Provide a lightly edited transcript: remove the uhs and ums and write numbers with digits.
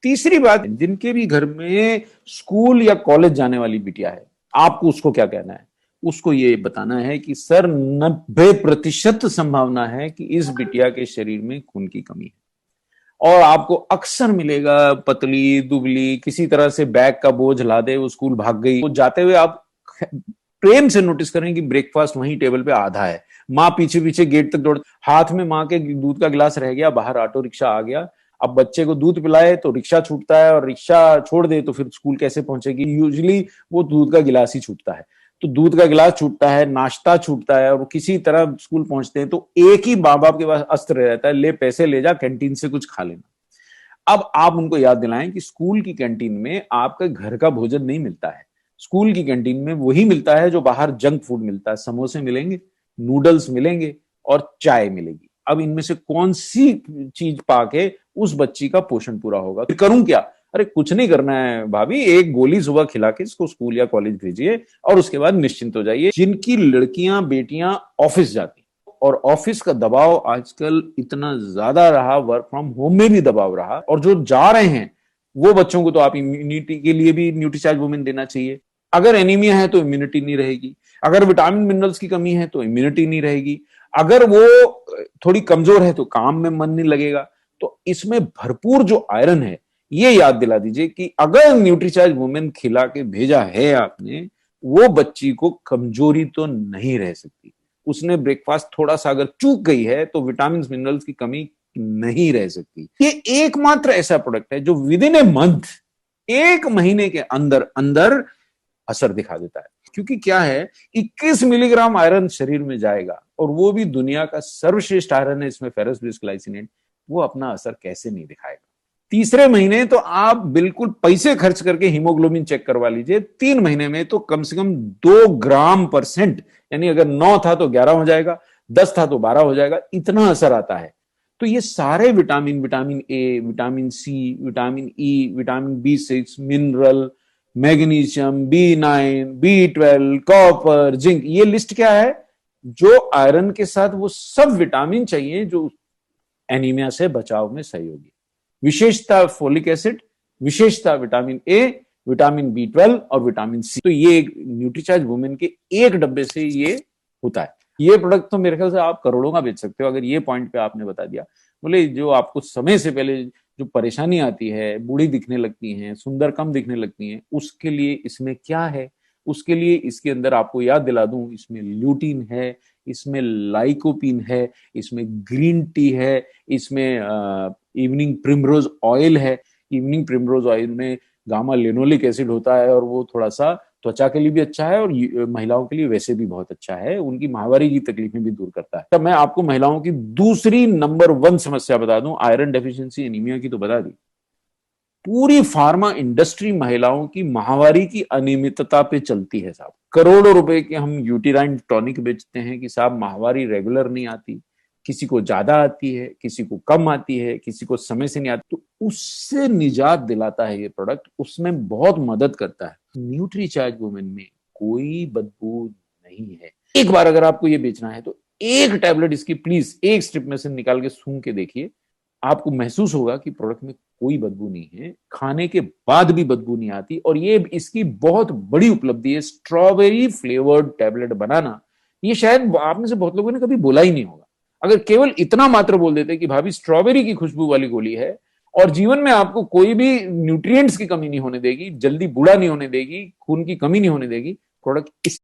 तीसरी बात, जिनके भी घर में स्कूल या कॉलेज जाने वाली बिटिया है, आपको उसको क्या कहना है? उसको ये बताना है कि सर 90% संभावना है कि इस बिटिया के शरीर में खून की कमी है। और आपको अक्सर मिलेगा पतली दुबली, किसी तरह से बैग का बोझ ला दे, वो स्कूल भाग गई, वो जाते हुए आप प्रेम से नोटिस करें कि ब्रेकफास्ट वहीं टेबल पे आधा है, माँ पीछे पीछे गेट तक दौड़, हाथ में माँ के दूध का गिलास रह गया, बाहर ऑटो रिक्शा आ गया। अब बच्चे को दूध पिलाए तो रिक्शा छूटता है, और रिक्शा छोड़ दे तो फिर स्कूल कैसे पहुंचेगी? यूजली वो दूध का गिलास ही छूटता है। तो दूध का गिलास छूटता है, नाश्ता छूटता है, और किसी तरह स्कूल पहुंचते हैं तो एक ही माँ बाप के पास अस्त्र रहता है, ले पैसे ले जा, कैंटीन से कुछ खा लेना। अब आप उनको याद दिलाएं कि स्कूल की कैंटीन में आपका घर का भोजन नहीं मिलता है। स्कूल की कैंटीन में वही मिलता है जो बाहर जंक फूड मिलता है। समोसे मिलेंगे, नूडल्स मिलेंगे और चाय मिलेगी। अब इनमें से कौन सी चीज पाके उस बच्ची का पोषण पूरा होगा? फिर करूं क्या? अरे कुछ नहीं करना है भाभी, एक गोली सुबह खिला के इसको स्कूल या कॉलेज भेजिए और उसके बाद निश्चिंत हो जाइए। जिनकी लड़कियां बेटियां ऑफिस जाती, और ऑफिस का दबाव आजकल इतना ज्यादा रहा, वर्क फ्रॉम होम में भी दबाव रहा, और जो जा रहे हैं वो बच्चों को तो आप इम्यूनिटी के लिए भी न्यूट्रीचार्ज वुमेन देना चाहिए। अगर एनीमिया है तो इम्यूनिटी नहीं रहेगी, अगर विटामिन मिनरल्स की कमी है तो इम्यूनिटी नहीं रहेगी, अगर वो थोड़ी कमजोर है तो काम में मन नहीं लगेगा। तो इसमें भरपूर जो आयरन है, ये याद दिला दीजिए कि अगर न्यूट्रीचार्ज वुमेन खिला के भेजा है आपने, वो बच्ची को कमजोरी तो नहीं रह सकती। उसने ब्रेकफास्ट थोड़ा सा अगर चूक गई है तो विटामिन मिनरल्स की कमी नहीं रह सकती। ये एकमात्र ऐसा प्रोडक्ट है जो विद इन ए मंथ, एक महीने के अंदर अंदर असर दिखा देता है। क्योंकि क्या है, 21 मिलीग्राम आयरन शरीर में जाएगा, और वो भी दुनिया का सर्वश्रेष्ठ आयरन है, इसमें फेरस ग्लाइसिनेट, वो अपना असर कैसे नहीं दिखाएगा? तीसरे महीने तो आप बिल्कुल पैसे खर्च करके हीमोग्लोबिन चेक करवा लीजिए, 3 महीने में तो कम से कम 2 ग्राम%, यानी अगर 9 था तो 11 हो जाएगा, 10 था तो 12 हो जाएगा, इतना असर आता है। तो ये सारे vitamin, vitamin A, vitamin C, vitamin E, vitamin B6, mineral, magnesium, B9, B12, copper, zinc, ये लिस्ट क्या है? जो आयरन के साथ वो सब विटामिन चाहिए जो एनीमिया से बचाव में सहयोगी। विशेषता फोलिक एसिड, विशेषता विटामिन ए, विटामिन B12 और विटामिन सी। तो ये न्यूट्रीचार्ज वुमेन के एक डब्बे से ये होता है। ये प्रोडक्ट तो मेरे ख्याल से आप करोड़ों का बेच सकते हो अगर ये पॉइंट पे आपने बता दिया। बोले जो आपको समय से पहले जो परेशानी आती है, बूढ़ी दिखने लगती हैं, सुंदर कम दिखने लगती हैं, उसके लिए इसमें क्या है? उसके लिए इसके अंदर आपको याद दिला दूं, इसमें ल्यूटीन है, इसमें लाइकोपिन है, इसमें ग्रीन टी है, इसमें इवनिंग प्रिमरोज ऑयल है। इवनिंग प्रिमरोज ऑयल में गामा लिनोलिक एसिड होता है, और वो थोड़ा सा त्वचा के लिए भी अच्छा है, और महिलाओं के लिए वैसे भी बहुत अच्छा है, उनकी माहवारी की तकलीफें भी दूर करता है। तब मैं आपको महिलाओं की दूसरी नंबर 1 समस्या बता दूं, आयरन डेफिशिएंसी एनीमिया की तो बता दी। पूरी फार्मा इंडस्ट्री महिलाओं की माहवारी की अनियमितता पे चलती है साहब। करोड़ों रुपए के हम यूटिराइन टॉनिक बेचते हैं कि साहब माहवारी रेगुलर नहीं आती, किसी को ज्यादा आती है, किसी को कम आती है, किसी को समय से नहीं आती, तो उससे निजात दिलाता है ये प्रोडक्ट, उसमें बहुत मदद करता है। न्यूट्रीचार्ज वुमेन में कोई बदबू नहीं है। एक बार अगर आपको ये बेचना है तो एक टैबलेट इसकी प्लीज एक स्ट्रिप में से निकाल के सूंघ के देखिए, आपको महसूस होगा कि प्रोडक्ट में कोई बदबू नहीं है, खाने के बाद भी बदबू नहीं आती। और ये इसकी बहुत बड़ी उपलब्धि है, स्ट्रॉबेरी फ्लेवर्ड टैबलेट बनाना। ये शायद आप में से बहुत लोगों ने कभी बोला ही नहीं होगा। अगर केवल इतना मात्र बोल देते कि भाभी स्ट्रॉबेरी की खुशबू वाली गोली है, और जीवन में आपको कोई भी न्यूट्रिएंट्स की कमी नहीं होने देगी, जल्दी बूढ़ा नहीं होने देगी, खून की कमी नहीं होने देगी, प्रोडक्ट इस